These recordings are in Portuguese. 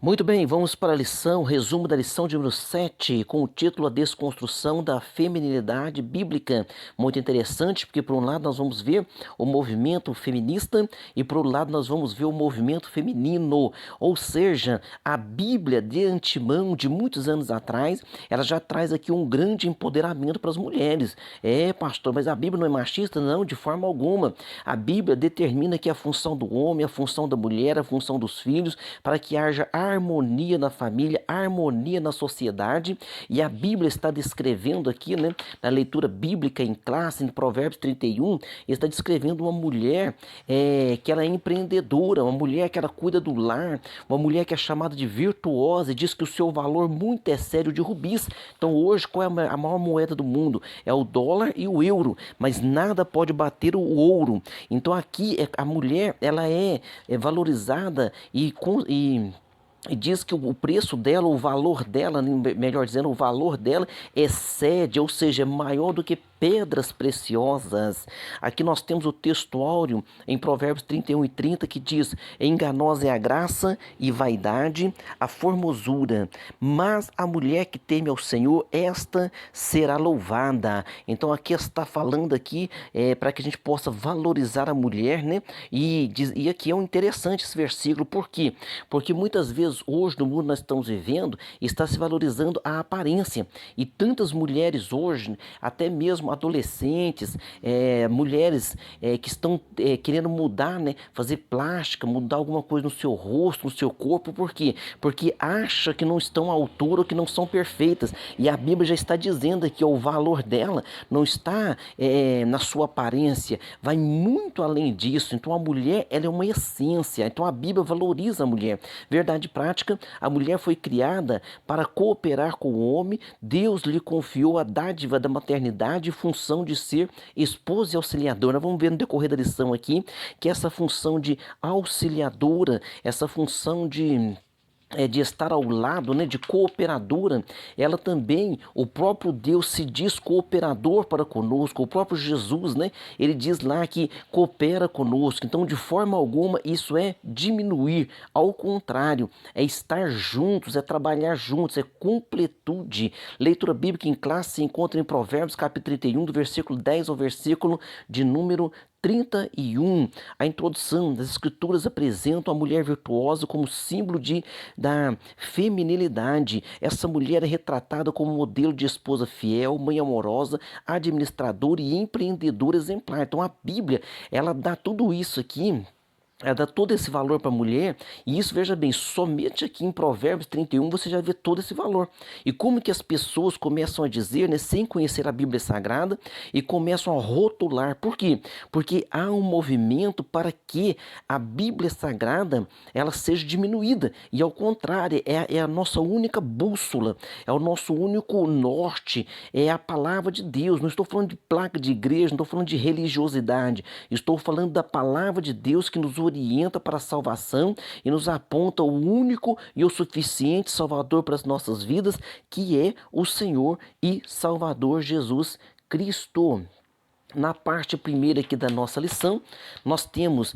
Muito bem, vamos para a lição, resumo da lição de número 7, com o título A Desconstrução da Feminilidade Bíblica. Muito interessante, porque por um lado nós vamos ver o movimento feminista e por outro lado nós vamos ver o movimento feminino. Ou seja, a Bíblia de antemão, de muitos anos atrás, ela já traz aqui um grande empoderamento para as mulheres. É, pastor, mas a Bíblia não é machista? Não, de forma alguma. A Bíblia determina que a função do homem, a função da mulher, a função dos filhos, para que haja harmonia na família, harmonia na sociedade. E a Bíblia está descrevendo aqui, né, na leitura bíblica em classe, em Provérbios 31, está descrevendo uma mulher que ela é empreendedora, uma mulher que ela cuida do lar, uma mulher que é chamada de virtuosa e diz que o seu valor muito é sério de rubis. Então hoje qual é a maior moeda do mundo? É o dólar e o euro, mas nada pode bater o ouro. Então aqui a mulher ela é valorizada e diz que o preço dela, o valor dela, melhor dizendo, o valor dela excede, ou seja, é maior do que pedras preciosas. Aqui nós temos o texto áureo em Provérbios 31 e 30 que diz: enganosa é a graça e vaidade, a formosura, mas a mulher que teme ao Senhor, esta será louvada. Então aqui está falando aqui para que a gente possa valorizar a mulher, né? E aqui é um interessante esse versículo, por quê? Porque muitas vezes hoje no mundo nós estamos vivendo, está se valorizando a aparência. E tantas mulheres hoje, até mesmo adolescentes, mulheres que estão querendo mudar, né, fazer plástica, mudar alguma coisa no seu rosto, no seu corpo, por quê? Porque acha que não estão à altura ou que não são perfeitas. E a Bíblia já está dizendo que o valor dela não está na sua aparência, vai muito além disso. Então a mulher, ela é uma essência. Então a Bíblia valoriza a mulher. Verdade prática, a mulher foi criada para cooperar com o homem. Deus lhe confiou a dádiva da maternidade e função de ser esposa e auxiliadora. Vamos ver no decorrer da lição aqui que essa função de auxiliadora, essa função de estar ao lado, né, de cooperadora, ela também, o próprio Deus se diz cooperador para conosco, o próprio Jesus, né, ele diz lá que coopera conosco. Então, de forma alguma, isso é diminuir, ao contrário, é estar juntos, é trabalhar juntos, é completude. Leitura bíblica em classe se encontra em Provérbios, capítulo 31, do versículo 10 ao versículo de número 31. A introdução das escrituras apresenta a mulher virtuosa como símbolo da feminilidade. Essa mulher é retratada como modelo de esposa fiel, mãe amorosa, administradora e empreendedora exemplar. Então a Bíblia, ela dá tudo isso aqui. Ela dá todo esse valor para a mulher, e isso, veja bem, somente aqui em Provérbios 31 você já vê todo esse valor. E como que as pessoas começam a dizer, né, sem conhecer a Bíblia Sagrada, e começam a rotular. Por quê? Porque há um movimento para que a Bíblia Sagrada ela seja diminuída, e ao contrário, é a nossa única bússola, é o nosso único norte, é a palavra de Deus. Não estou falando de placa de igreja, não estou falando de religiosidade, estou falando da palavra de Deus que nos orienta para a salvação e nos aponta o único e o suficiente Salvador para as nossas vidas, que é o Senhor e Salvador Jesus Cristo. Na parte primeira aqui da nossa lição, nós temos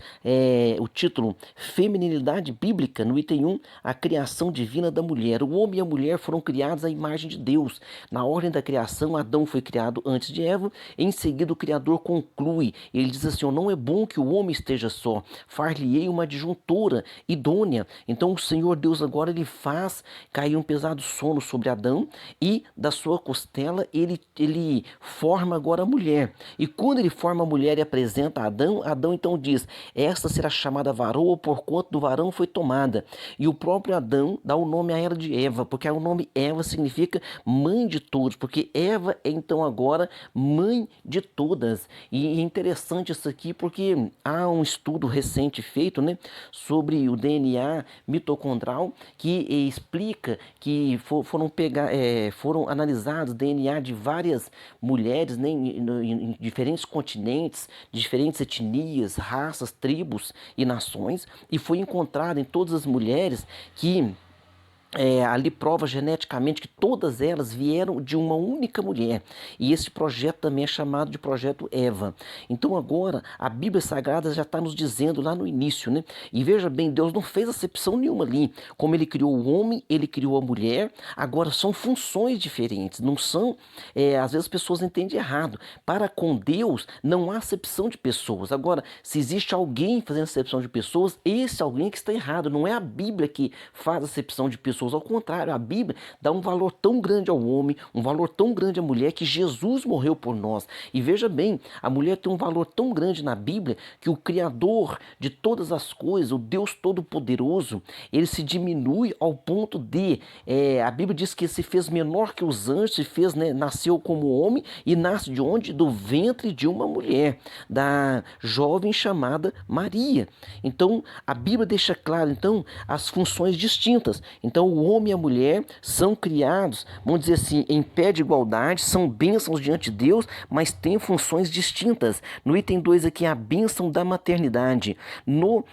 o título Feminilidade Bíblica, no item 1, a criação divina da mulher. O homem e a mulher foram criados à imagem de Deus. Na ordem da criação, Adão foi criado antes de Eva. Em seguida, o Criador conclui. Ele diz assim: não é bom que o homem esteja só. Far-lhe-ei uma adjuntora idônea. Então, o Senhor Deus agora ele faz cair um pesado sono sobre Adão e da sua costela ele forma agora a mulher. E quando ele forma a mulher e apresenta a Adão, Adão então diz: esta será chamada varoa, porquanto do varão foi tomada. E o próprio Adão dá o nome a ela de Eva, porque o nome Eva significa mãe de todos, porque Eva é então agora mãe de todas. E é interessante isso aqui porque há um estudo recente feito, né, sobre o DNA mitocondrial que explica que foram analisados DNA de várias mulheres, né, em diferentes continentes, de diferentes etnias, raças, tribos e nações, e foi encontrado em todas as mulheres que ali prova geneticamente que todas elas vieram de uma única mulher. E esse projeto também é chamado de projeto Eva. Então agora a Bíblia Sagrada já está nos dizendo lá no início, né? E veja bem, Deus não fez acepção nenhuma ali. Como ele criou o homem, ele criou a mulher. Agora são funções diferentes, não são. Às vezes as pessoas entendem errado. Para com Deus não há acepção de pessoas. Agora, se existe alguém fazendo acepção de pessoas, esse alguém que está errado. Não é a Bíblia que faz acepção de pessoas. Ao contrário, a Bíblia dá um valor tão grande ao homem, um valor tão grande à mulher, que Jesus morreu por nós. E veja bem, a mulher tem um valor tão grande na Bíblia que o Criador de todas as coisas, o Deus Todo-Poderoso, ele se diminui ao ponto de, a Bíblia diz que se fez menor que os anjos, se fez, né, nasceu como homem e nasce de onde? Do ventre de uma mulher, da jovem chamada Maria. Então, a Bíblia deixa claro, então, as funções distintas. Então, o homem e a mulher são criados, vamos dizer assim, em pé de igualdade, são bênçãos diante de Deus, mas têm funções distintas. No item 2 aqui, a bênção da maternidade. No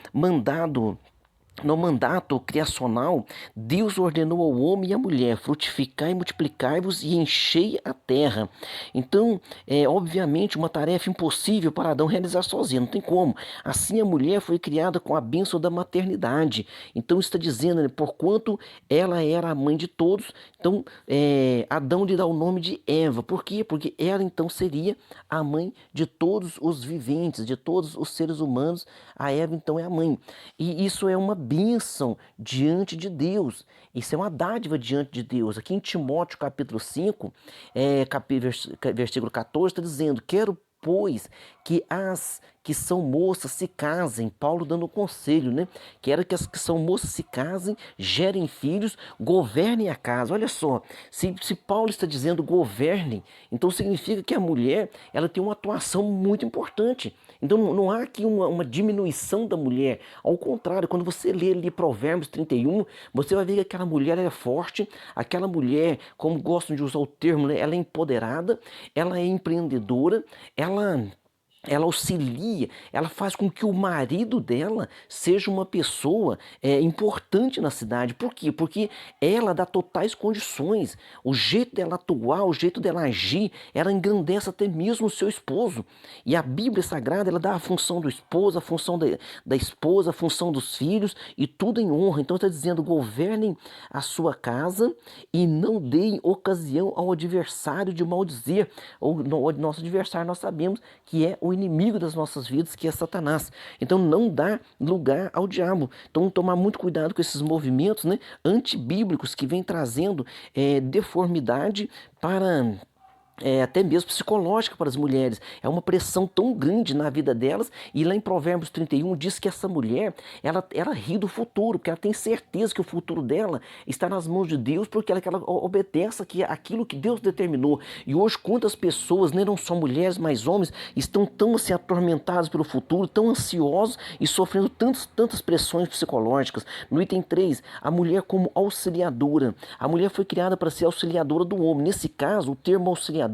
mandato criacional, Deus ordenou ao homem e à mulher: frutificai e multiplicai-vos e enchei a terra. Então, é obviamente uma tarefa impossível para Adão realizar sozinho, não tem como. Assim, a mulher foi criada com a bênção da maternidade. Então, está dizendo, né, porquanto ela era a mãe de todos, então Adão lhe dá o nome de Eva. Por quê? Porque ela então seria a mãe de todos os viventes, de todos os seres humanos. A Eva então é a mãe. E isso é uma bênção diante de Deus. Isso é uma dádiva diante de Deus. Aqui em Timóteo capítulo 5, versículo 14, está dizendo: quero, pois, que as que são moças se casem. Paulo dando um conselho, né? Quero que as que são moças se casem, gerem filhos, governem a casa. Olha só, se Paulo está dizendo governem, então significa que a mulher, ela tem uma atuação muito importante. Então não há aqui uma diminuição da mulher. Ao contrário, quando você lê ali Provérbios 31, você vai ver que aquela mulher é forte, aquela mulher, como gostam de usar o termo, né, ela é empoderada, ela é empreendedora, ela auxilia, ela faz com que o marido dela seja uma pessoa importante na cidade. Por quê? Porque ela dá totais condições. O jeito dela atuar, o jeito dela agir, ela engrandece até mesmo o seu esposo. E a Bíblia Sagrada, ela dá a função do esposo, a função da esposa, a função dos filhos, e tudo em honra. Então está dizendo: governem a sua casa e não deem ocasião ao adversário de maldizer. O nosso adversário, nós sabemos que é o inimigo das nossas vidas, que é Satanás. Então não dá lugar ao diabo. Então tomar muito cuidado com esses movimentos, né, antibíblicos, que vem trazendo deformidade para até mesmo psicológica para as mulheres. É uma pressão tão grande na vida delas. E lá em Provérbios 31 diz que essa mulher, ela ri do futuro, porque ela tem certeza que o futuro dela está nas mãos de Deus, porque ela obedece aquilo que Deus determinou. E hoje quantas pessoas, né, não só mulheres, mas homens, estão tão assim, atormentados pelo futuro, tão ansiosos e sofrendo tantas pressões psicológicas. No item 3, a mulher como auxiliadora. A mulher foi criada para ser auxiliadora do homem. Nesse caso, o termo auxiliador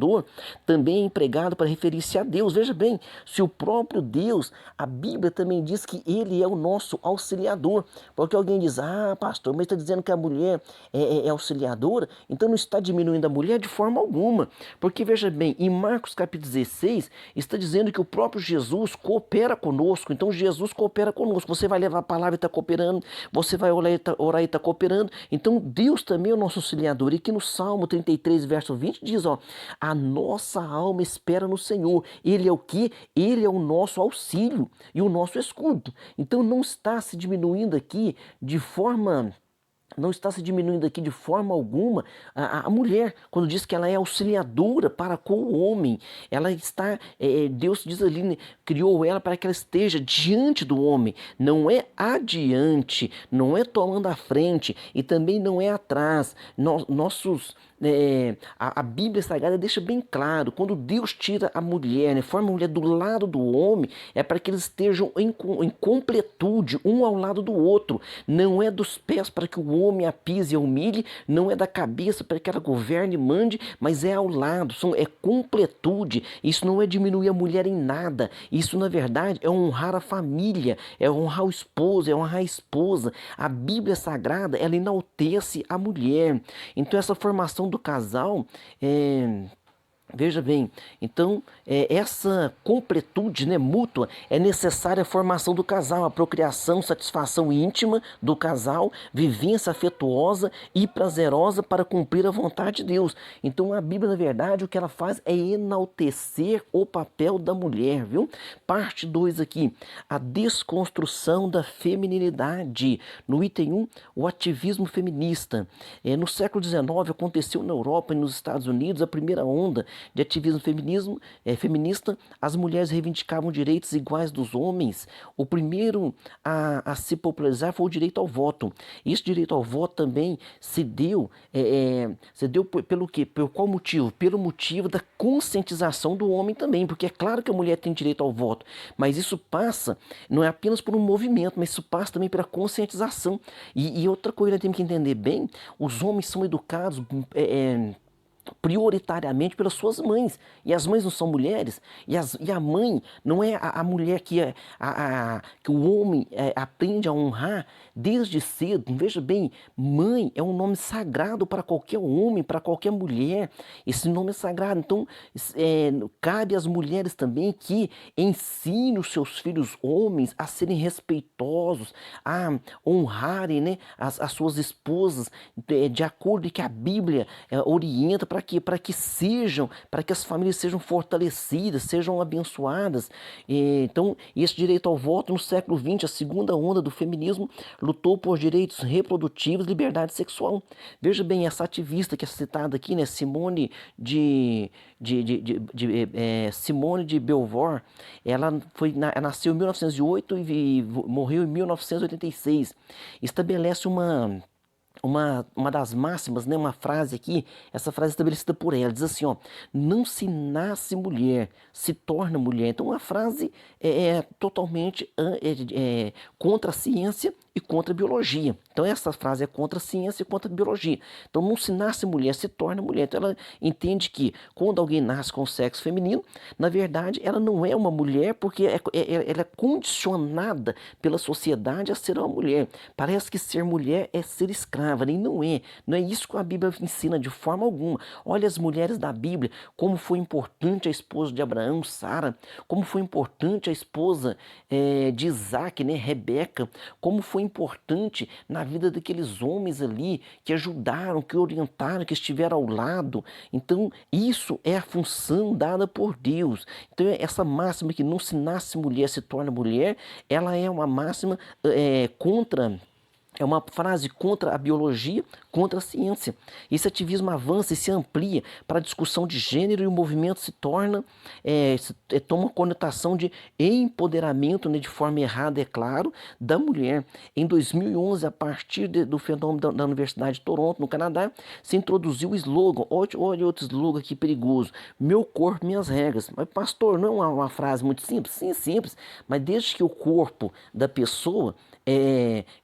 também é empregado para referir-se a Deus. Veja bem, se o próprio Deus, a Bíblia também diz que ele é o nosso auxiliador. Porque alguém diz: ah, pastor, mas está dizendo que a mulher é auxiliadora, então não está diminuindo a mulher de forma alguma. Porque veja bem, em Marcos capítulo 16, está dizendo que o próprio Jesus coopera conosco. Então Jesus coopera conosco. Você vai levar a palavra e está cooperando, você vai orar e está cooperando. Então Deus também é o nosso auxiliador. E aqui no Salmo 33, verso 20, diz: ó, a nossa alma espera no Senhor. Ele é o quê? Ele é o nosso auxílio e o nosso escudo. Então não está se diminuindo aqui de forma... Não está se diminuindo aqui de forma alguma a mulher, quando diz que ela é auxiliadora para com o homem. Ela está, Deus diz ali, né, criou ela para que ela esteja diante do homem. Não é adiante, não é tomando a frente e também não é atrás. a Bíblia Sagrada deixa bem claro, quando Deus tira a mulher, né, forma a mulher do lado do homem, é para que eles estejam em completude, um ao lado do outro. Não é dos pés para que o homem a pise e a humilhe, não é da cabeça para que ela governe e mande, mas é ao lado, é completude. Isso não é diminuir a mulher em nada, isso na verdade é honrar a família, é honrar o esposo, é honrar a esposa. A Bíblia Sagrada, ela enaltece a mulher. Então essa formação do casal veja bem, então essa completude, né, mútua é necessária a formação do casal, a procriação, satisfação íntima do casal, vivência afetuosa e prazerosa para cumprir a vontade de Deus. Então a Bíblia, na verdade, o que ela faz é enaltecer o papel da mulher, viu? Parte 2 aqui, a desconstrução da feminilidade. No item 1, o ativismo feminista. No século XIX aconteceu na Europa e nos Estados Unidos a primeira onda de ativismo feminista. As mulheres reivindicavam direitos iguais dos homens. O primeiro a se popularizar foi o direito ao voto. Esse direito ao voto também se deu pelo quê? Por qual motivo? Pelo motivo da conscientização do homem também, porque é claro que a mulher tem direito ao voto, mas isso passa, não é apenas por um movimento, mas isso passa também pela conscientização. E outra coisa que temos que entender bem, os homens são educados prioritariamente pelas suas mães, e as mães não são mulheres, e a mãe não é a mulher que o homem aprende a honrar desde cedo. Veja bem, mãe é um nome sagrado para qualquer homem, para qualquer mulher. Esse nome é sagrado. Então cabe às mulheres também que ensinem os seus filhos homens a serem respeitosos, a honrarem, né, as suas esposas de acordo com que a Bíblia orienta. Para quê? Para que as famílias sejam fortalecidas, sejam abençoadas. Então, esse direito ao voto no século XX, a segunda onda do feminismo lutou por direitos reprodutivos e liberdade sexual. Veja bem, essa ativista que é citada aqui, né, Simone Simone de Beauvoir, ela nasceu em 1908 e morreu em 1986. Estabelece uma das máximas, né, uma frase aqui, essa frase estabelecida por ela, diz assim, ó: não se nasce mulher, se torna mulher. Então a frase é totalmente contra a ciência e contra a biologia. Então essa frase é contra a ciência e contra a biologia. Então não se nasce mulher, se torna mulher. Então ela entende que quando alguém nasce com o sexo feminino, na verdade ela não é uma mulher, porque ela é condicionada pela sociedade a ser uma mulher. Parece que ser mulher é ser escrava, nem não é. Não é isso que a Bíblia ensina de forma alguma. Olha as mulheres da Bíblia, como foi importante a esposa de Abraão, Sara, como foi importante a esposa de Isaac, né, Rebeca, como foi importante na vida daqueles homens ali que ajudaram, que orientaram, que estiveram ao lado. Então, isso é a função dada por Deus. Então, essa máxima que não se nasce mulher, se torna mulher, ela é uma máxima é uma frase contra a biologia, contra a ciência. Esse ativismo avança e se amplia para a discussão de gênero, e o movimento se torna, toma conotação de empoderamento, né, de forma errada, é claro, da mulher. Em 2011, a partir do fenômeno da Universidade de Toronto, no Canadá, se introduziu o slogan, olha outro slogan aqui perigoso: meu corpo, minhas regras. Mas pastor, não é uma frase muito simples? Sim, simples, mas desde que o corpo da pessoa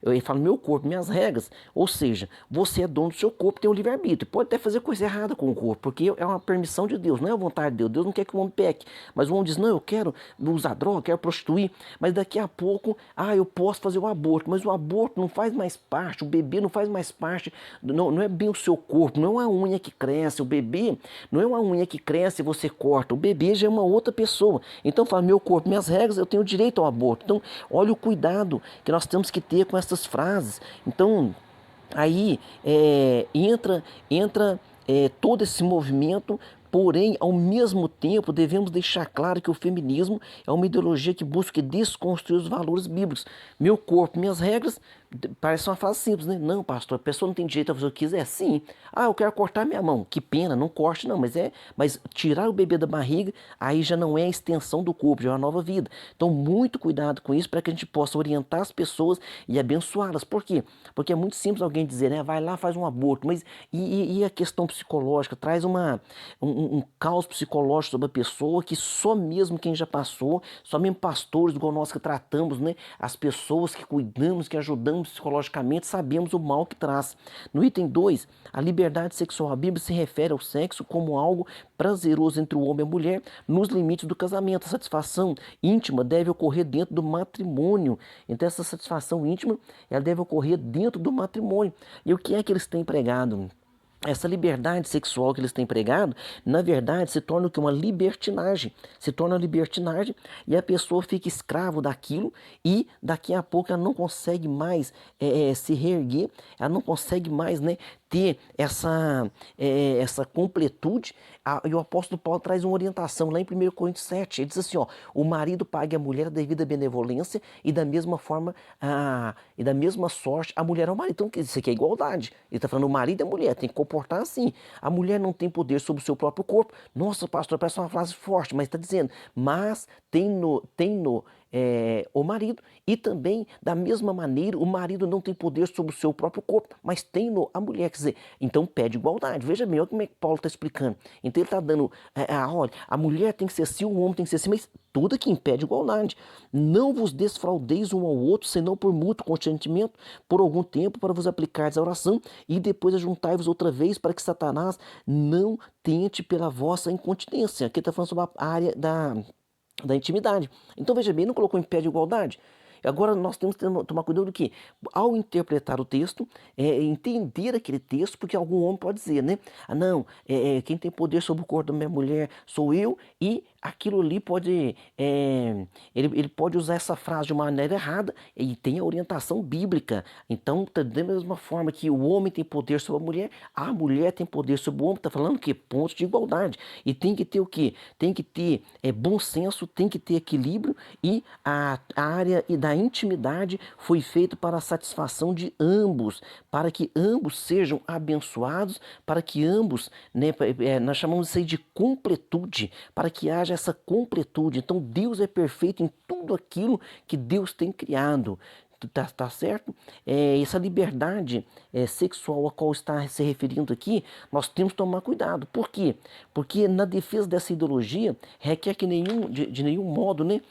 eu falo meu corpo, minhas regras. Ou seja, você é dono do seu corpo, tem o livre-arbítrio. Pode até fazer coisa errada com o corpo, porque é uma permissão de Deus, não é a vontade de Deus. Deus não quer que o homem peque. Mas o homem diz: não, eu quero usar droga, eu quero prostituir. Mas daqui a pouco, eu posso fazer o aborto. Mas o aborto não faz mais parte, o bebê não faz mais parte, não é bem o seu corpo, não é uma unha que cresce. O bebê não é uma unha que cresce e você corta. O bebê já é uma outra pessoa. Então fala: meu corpo, minhas regras, eu tenho direito ao aborto. Então, olha o cuidado que nós temos que ter com essas frases. Então, aí entra todo esse movimento. Porém, ao mesmo tempo, devemos deixar claro que o feminismo é uma ideologia que busca desconstruir os valores bíblicos. Meu corpo, minhas regras, Parece uma frase simples, né? Não, pastor, a pessoa não tem direito a fazer o que quiser. Sim. Ah, eu quero cortar minha mão. Que pena, não corte não, mas tirar o bebê da barriga, aí já não é a extensão do corpo, já é uma nova vida. Então, muito cuidado com isso para que a gente possa orientar as pessoas e abençoá-las. Por quê? Porque é muito simples alguém dizer, né? Vai lá, faz um aborto. Mas e a questão psicológica? Traz um caos psicológico sobre a pessoa que só mesmo quem já passou, só mesmo pastores, igual nós que tratamos, né? As pessoas que cuidamos, que ajudamos psicologicamente, sabemos o mal que traz. No item 2, a liberdade sexual. A Bíblia se refere ao sexo como algo prazeroso entre o homem e a mulher nos limites do casamento. A satisfação íntima deve ocorrer dentro do matrimônio. Então essa satisfação íntima, ela deve ocorrer dentro do matrimônio. E o que é que eles têm pregado? Essa liberdade sexual que eles têm pregado, na verdade, se torna o que? Uma libertinagem. Se torna uma libertinagem e a pessoa fica escravo daquilo e daqui a pouco ela não consegue mais se reerguer, ela não consegue mais, né, ter essa completude. E o apóstolo Paulo traz uma orientação lá em 1 Coríntios 7. Ele diz assim, ó, o marido pague à mulher a devida benevolência e da mesma forma, e da mesma sorte, a mulher ao marido. Então, isso aqui é igualdade. Ele está falando, o marido e a mulher tem que comportar assim. A mulher não tem poder sobre o seu próprio corpo. Nossa, pastor, parece uma frase forte, mas está dizendo, mas tem no o marido, e também da mesma maneira o marido não tem poder sobre o seu próprio corpo, mas tem no a mulher. Quer dizer, então pede igualdade. Veja bem, olha como é que Paulo está explicando. Então ele está dando, olha, a mulher tem que ser assim, o homem tem que ser assim, mas tudo aqui impede igualdade. Não vos desfraudeis um ao outro, senão por mútuo consentimento, por algum tempo, para vos aplicardes a oração, e depois ajuntai-vos outra vez, para que Satanás não tente pela vossa incontinência. Aqui está falando sobre a área da intimidade. Então veja bem, não colocou em pé de igualdade. Agora nós temos que tomar cuidado do que? Ao interpretar o texto, entender aquele texto, porque algum homem pode dizer, né? Ah, não, quem tem poder sobre o corpo da minha mulher sou eu, e aquilo ali pode. Ele pode usar essa frase de uma maneira errada e tem a orientação bíblica. Então, da mesma forma que o homem tem poder sobre a mulher tem poder sobre o homem, está falando que pontos de igualdade. E tem que ter o quê? Tem que ter bom senso, tem que ter equilíbrio, e a área e da intimidade foi feita para a satisfação de ambos, para que ambos sejam abençoados, para que ambos, né, nós chamamos isso aí de completude, para que haja essa completude. Então Deus é perfeito em tudo aquilo que Deus tem criado. Tá certo? Essa liberdade sexual a qual está se referindo aqui, nós temos que tomar cuidado. Por quê? Porque na defesa dessa ideologia requer que de nenhum modo, né?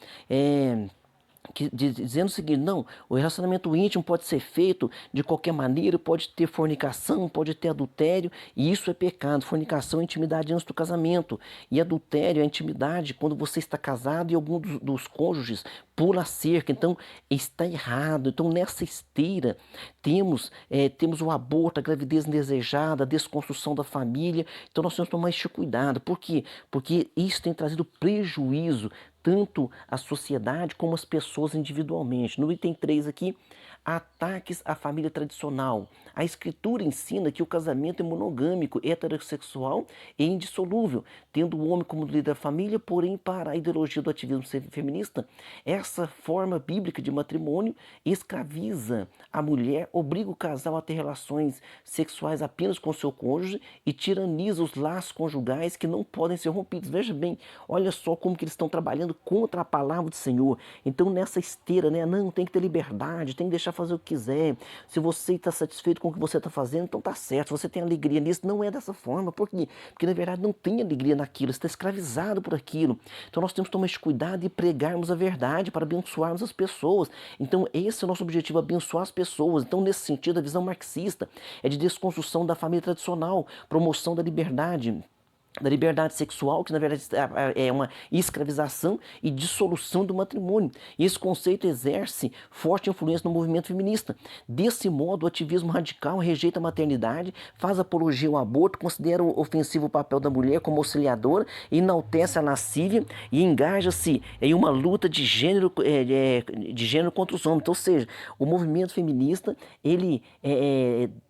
Dizendo o seguinte, não, o relacionamento íntimo pode ser feito de qualquer maneira, pode ter fornicação, pode ter adultério, e isso é pecado. Fornicação é intimidade antes do casamento, e adultério é intimidade quando você está casado e algum dos cônjuges pula a cerca. Então está errado. Então nessa esteira temos o aborto, a gravidez indesejada, a desconstrução da família. Então nós temos que tomar este cuidado. Por quê? Porque isso tem trazido prejuízo tanto à sociedade como às pessoas individualmente. No item 3 aqui, ataques à família tradicional. A escritura ensina que o casamento é monogâmico, heterossexual e indissolúvel, tendo o homem como líder da família, porém para a ideologia do ativismo feminista, essa forma bíblica de matrimônio escraviza a mulher, obriga o casal a ter relações sexuais apenas com seu cônjuge e tiraniza os laços conjugais que não podem ser rompidos. Veja bem, olha só como que eles estão trabalhando contra a palavra do Senhor. Então nessa esteira, né, não, tem que ter liberdade, tem que deixar fazer o que quiser. Se você está satisfeito com o que você está fazendo, então tá certo. Se você tem alegria nisso, não é dessa forma. Por quê? Porque na verdade não tem alegria naquilo, você está escravizado por aquilo. Então nós temos que tomar esse cuidado e pregarmos a verdade para abençoarmos as pessoas. Então esse é o nosso objetivo, abençoar as pessoas. Então nesse sentido, a visão marxista é de desconstrução da família tradicional, promoção da liberdade sexual, que na verdade é uma escravização e dissolução do matrimônio. E esse conceito exerce forte influência no movimento feminista. Desse modo, o ativismo radical rejeita a maternidade, faz apologia ao aborto, considera ofensivo o papel da mulher como auxiliadora, enaltece a lascívia e engaja-se em uma luta de gênero contra os homens. Então, ou seja, o movimento feminista, ele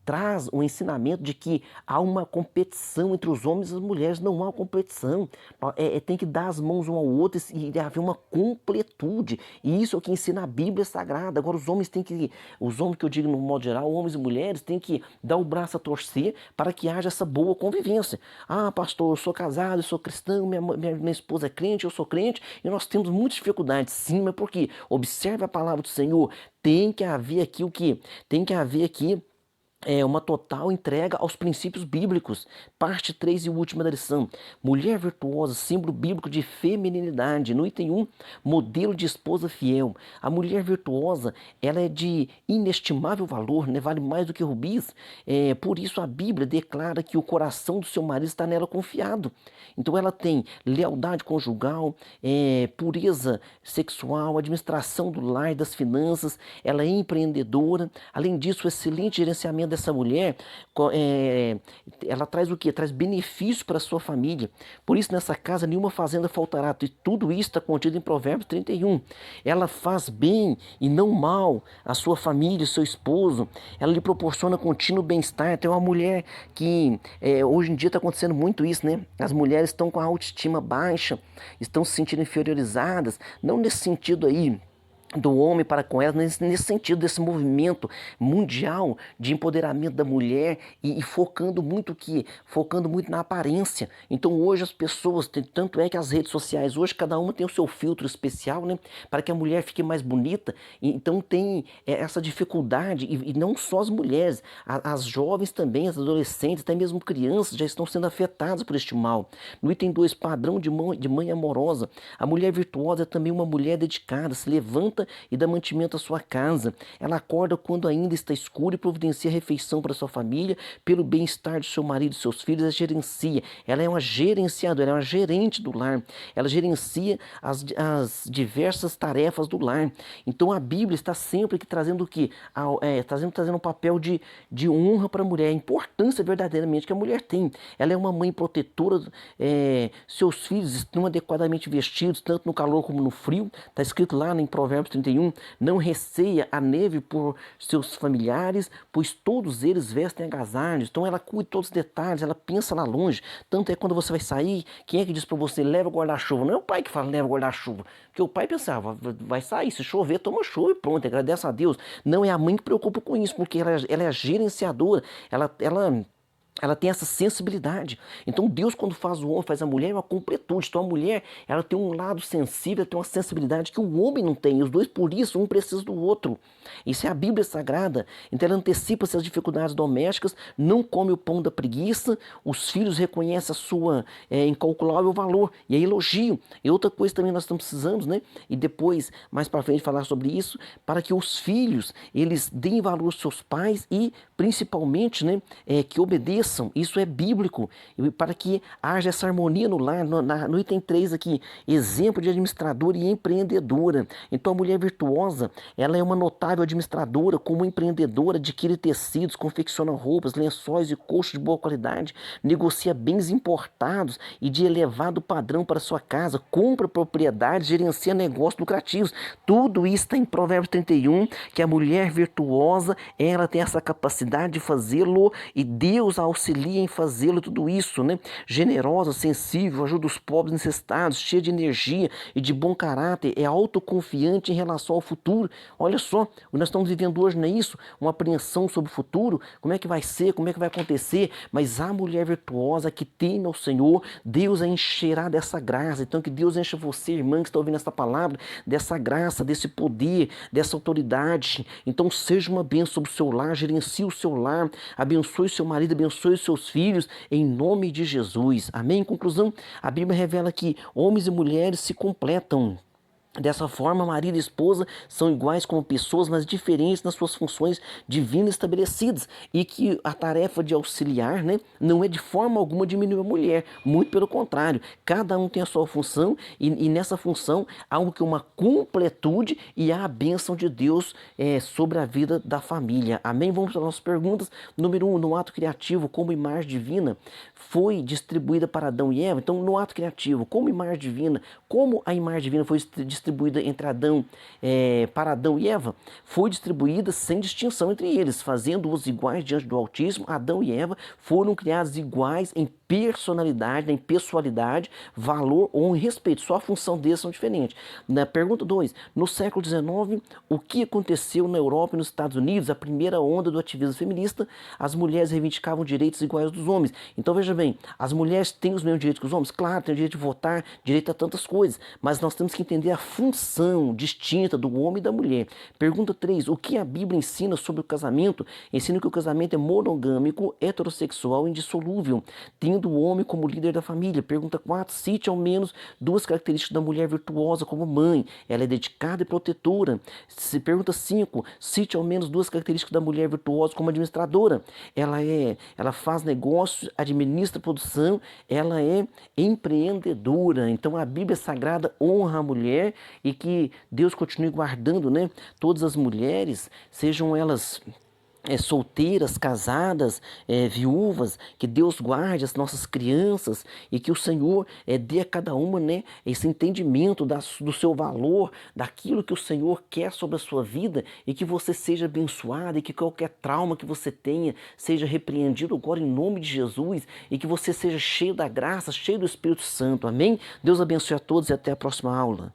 traz o ensinamento de que há uma competição entre os homens e as mulheres. Não há competição. Tem que dar as mãos um ao outro e haver uma completude. E isso é o que ensina a Bíblia Sagrada. Agora os homens que eu digo no modo geral, homens e mulheres, têm que dar o braço a torcer para que haja essa boa convivência. Ah, pastor, eu sou casado, eu sou cristão, minha esposa é crente, eu sou crente, e nós temos muitas dificuldades. Sim, mas por quê? Observe a palavra do Senhor. Tem que haver aqui o quê? Tem que haver aqui uma total entrega aos princípios bíblicos. Parte 3 e última da lição. Mulher virtuosa, símbolo bíblico de feminilidade. No item 1, modelo de esposa fiel. A mulher virtuosa, ela é de inestimável valor, né? Vale mais do que rubis. Por isso a Bíblia declara que o coração do seu marido está nela confiado. Então ela tem lealdade conjugal, pureza sexual, administração do lar e das finanças, ela é empreendedora. Além disso, o excelente gerenciamento dessa mulher, ela traz o quê? Traz benefício para a sua família. Por isso, nessa casa, nenhuma fazenda faltará. E tudo isso está contido em Provérbios 31. Ela faz bem e não mal à sua família, ao seu esposo. Ela lhe proporciona contínuo bem-estar. Tem uma mulher que, hoje em dia está acontecendo muito isso, né? As mulheres estão com a autoestima baixa, estão se sentindo inferiorizadas. Não nesse sentido aí do homem para com elas, nesse sentido desse movimento mundial de empoderamento da mulher e focando muito na aparência. Então hoje as pessoas, tanto é que as redes sociais hoje cada uma tem o seu filtro especial, né, para que a mulher fique mais bonita. Então tem essa dificuldade e não só as mulheres, as jovens também, as adolescentes, até mesmo crianças já estão sendo afetadas por este mal. No item 2, padrão de mãe amorosa. A mulher virtuosa é também uma mulher dedicada, se levanta e dá mantimento à sua casa. Ela acorda quando ainda está escuro e providencia refeição para sua família, pelo bem-estar de seu marido e seus filhos, ela gerencia. Ela é uma gerenciadora, ela é uma gerente do lar. Ela gerencia as diversas tarefas do lar. Então a Bíblia está sempre aqui trazendo o quê? Trazendo um papel de honra para a mulher, a importância verdadeiramente que a mulher tem. Ela é uma mãe protetora, seus filhos estão adequadamente vestidos, tanto no calor como no frio. Está escrito lá em Provérbios 31, não receia a neve por seus familiares, pois todos eles vestem agasalhos. Então ela cuida de todos os detalhes, ela pensa lá longe. Tanto é quando você vai sair, quem é que diz para você, leva guarda-chuva? Não é o pai que fala, leva guarda-chuva. Porque o pai pensava, vai sair, se chover, toma chuva e pronto, agradece a Deus. Não é a mãe que preocupa com isso, porque ela é a gerenciadora, ela tem essa sensibilidade. Então Deus, quando faz o homem, faz a mulher, é uma completude. Então a mulher, ela tem um lado sensível, ela tem uma sensibilidade que o homem não tem. E os dois, por isso, um precisa do outro. Isso é a Bíblia Sagrada. Então ela antecipa-se às dificuldades domésticas, não come o pão da preguiça, os filhos reconhecem a sua incalculável valor e aí elogiam. E outra coisa também nós estamos precisando, né? E depois, mais para frente, falar sobre isso, para que os filhos, eles deem valor aos seus pais e, principalmente, né, que obedeçam. Isso é bíblico, para que haja essa harmonia no lar. No item 3 aqui, exemplo de administradora e empreendedora. Então a mulher virtuosa, ela é uma notável administradora, como empreendedora, adquire tecidos, confecciona roupas, lençóis e colchos de boa qualidade, negocia bens importados e de elevado padrão para sua casa, compra propriedades, gerencia negócios lucrativos. Tudo isso está em Provérbios 31, que a mulher virtuosa, ela tem essa capacidade de fazê-lo e Deus auxilia em fazê-lo, tudo isso, né? Generosa, sensível, ajuda os pobres necessitados, cheia de energia e de bom caráter, é autoconfiante em relação ao futuro. Olha só, o que nós estamos vivendo hoje não é isso? Uma apreensão sobre o futuro, como é que vai ser, como é que vai acontecer, mas a mulher virtuosa que teme ao Senhor, Deus a encherá dessa graça. Então que Deus encha você, irmã, que está ouvindo essa palavra, dessa graça, desse poder, dessa autoridade. Então seja uma bênção sobre o seu lar, gerencie o seu lar, abençoe o seu marido, abençoe os seus filhos, em nome de Jesus. Amém? Em conclusão, a Bíblia revela que homens e mulheres se completam. Dessa forma, marido e esposa são iguais como pessoas, mas diferentes nas suas funções divinas estabelecidas. E que a tarefa de auxiliar, né, não é de forma alguma diminuir a mulher. Muito pelo contrário. Cada um tem a sua função e nessa função há uma completude e há a bênção de Deus sobre a vida da família. Amém? Vamos para as nossas perguntas. Número 1, no ato criativo, como imagem divina foi distribuída para Adão e Eva. Então, no ato criativo, como imagem divina, como a imagem divina foi distribuída distribuída para Adão e Eva, foi distribuída sem distinção entre eles, fazendo-os iguais diante do Altíssimo. Adão e Eva foram criados iguais em personalidade, em pessoalidade, valor ou em respeito. Só a função deles são diferentes. Na pergunta 2, no século XIX, o que aconteceu na Europa e nos Estados Unidos? A primeira onda do ativismo feminista, as mulheres reivindicavam direitos iguais aos dos homens. Então veja bem, as mulheres têm os mesmos direitos que os homens? Claro, têm o direito de votar, direito a tantas coisas, mas nós temos que entender a função distinta do homem e da mulher. Pergunta 3, o que a Bíblia ensina sobre o casamento? Ensina que o casamento é monogâmico, heterossexual e indissolúvel, tendo o homem como líder da família. Pergunta 4, cite ao menos 2 características da mulher virtuosa como mãe. Ela é dedicada e protetora. Pergunta 5, cite ao menos 2 características da mulher virtuosa como administradora. Ela faz negócios, administra produção, ela é empreendedora. Então a Bíblia Sagrada honra a mulher e que Deus continue guardando, né, todas as mulheres, sejam elas solteiras, casadas, viúvas, que Deus guarde as nossas crianças e que o Senhor dê a cada uma, né, esse entendimento do seu valor, daquilo que o Senhor quer sobre a sua vida e que você seja abençoado e que qualquer trauma que você tenha seja repreendido agora em nome de Jesus e que você seja cheio da graça, cheio do Espírito Santo. Amém? Deus abençoe a todos e até a próxima aula.